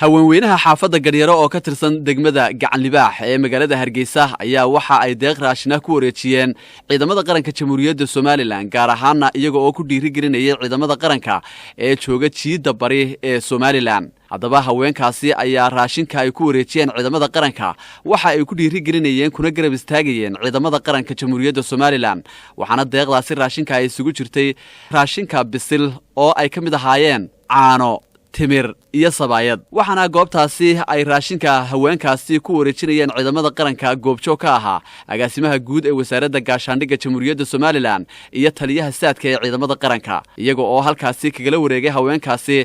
haweenweynaha xaafadda Garyaro oo ka tirsan degmada Gacan Libaax ee magaalada Hargeysa ayaa waxa ay deeq raashina ku wareejiyeen ciidamada qaranka Jamhuuriyadda Soomaaliland gaar ahaan iyaga oo ku dhiirigelinaya ciidamada qaranka ee jooga jiida bari ee Soomaaliland. haddaba haweenkaasi ayaa raashinka ay ku wareejiyeen ciidamada qaranka waxa ay ku dhiirigelinayeen kuna garab istaagayeen ciidamada qaranka Jamhuuriyadda Soomaaliland waxaana deeqdaasi raashinka ay isugu jirtay raashinka bisil oo ay ka mid ahaayeen caano timir iyo sabaayad waxaana goobtaasi ay raashinka haweenkaasi ku wareejinayeen ciidamada qaranka goobjoog ka ahaa agaasimaha guud ee wasaaradda gaashaandhigga Jamhuuriyadda Soomaaliland iyo taliyaha saadka ee ciidamada qaranka iyaga oo halkaasi kaga wareegay haweenkaasi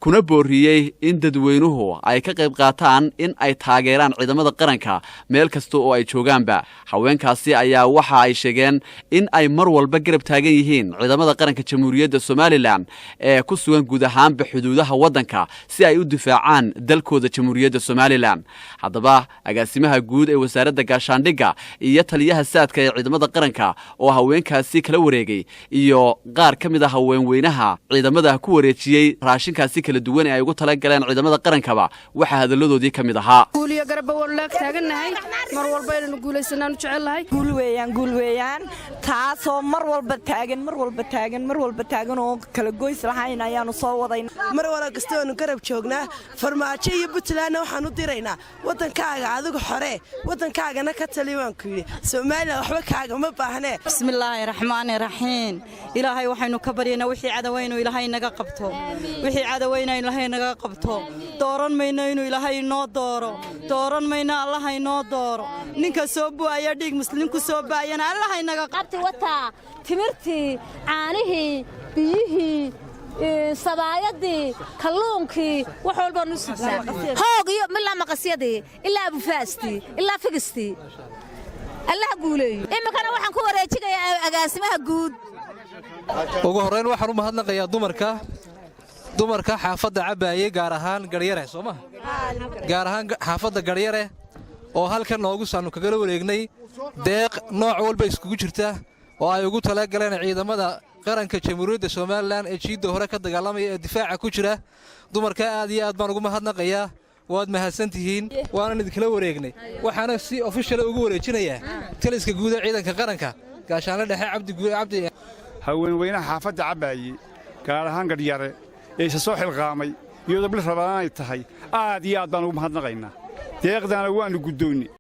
kuna booriyay in dadweynuhu ay ka qayb qaataan in ay taageeraan ciidamada qaranka meel kasta oo ay joogaanba haweenkaasi ayaa waxa ay sheegeen in ay mar walba garab taagan yihiin ciidamada qaranka Jamhuuriyadda Soomaaliland ee ku sugan guud ahaanba xuduudaha waddanka si ay u difaacaan dalkooda Jamhuuriyadda Soomaaliland haddaba agaasimaha guud ee wasaaradda gaashaandhigga iyo taliyaha saadka ee ciidamada qaranka oo haweenkaasi kala wareegay iyo qaar ka mid ah haweenweynaha ciidamada ku wareejiyay raashinkaasi kala duwan ee ay ugu tala galeen ciidamada qarankaba waxa hadaladoodii ka mid ahaa guuliyo garba walaag taaganahay mar walba inaan guuleysanaanu jecelahay guul weeyaan taasoo mar walba taagan oo kala goys lahayn ayaanu soo wadayn mar walaal kastoonu garab joognaa farmaajo iyo Puntland waxaan u diraynaa wadankaaga adiga xore wadankaagana ka taliwaan ku yiri Soomaaliya waxba kaaga ma baahnee bismillaahir rahmaanir rahiim ilaahay waxaynu ka baryaynaa wixii cadawayno ilaahay naga qabto dooran mayno inuu ilaahay noo dooran mayno allah inoo dooro ninka soo buaya dhig muslimku soo baayana allah inaga qabti wata timirtii caanihii biyihii sabaayadii kalluunkii wax walba nusubsan hoog iyo milla maqasiyadii ilaa abufaasti ilaa figisti allah guuleeyo imikana waxaan ku wareejinayaa agaasimaha guud ugu horeyn waxaan u mahadnaqayaa dumarka xaafadda Cabaye gaar ahaan Garyare Soomaa gaar ahaan xaafadda Garyare oo halkan noogu saanu kaga wareegnay deeq nooc walba iskugu jirta oo ay ugu tala galeen ciidamada qaranka Jamhuuriyadda Soomaaliland ee jiida hore ka dagaalamaya ee difaaca ku jira dumarka aad iyo aad baan ugu mahadnaqayaa waad mahadsantihiin waana idin kala wareegnay waxaana si official ugu wareejinayaa taliska guud ee ciidanka qaranka gaashaanle dhexe Cabdi haweenweynaha xaafadda Cabaye gaar ahaan Garyare ee soo xilqaamay iyadoo bil rabaan ay tahay aad iyo aad baan ugu mahadnaqaynaa deeqdana waanu guddoonnay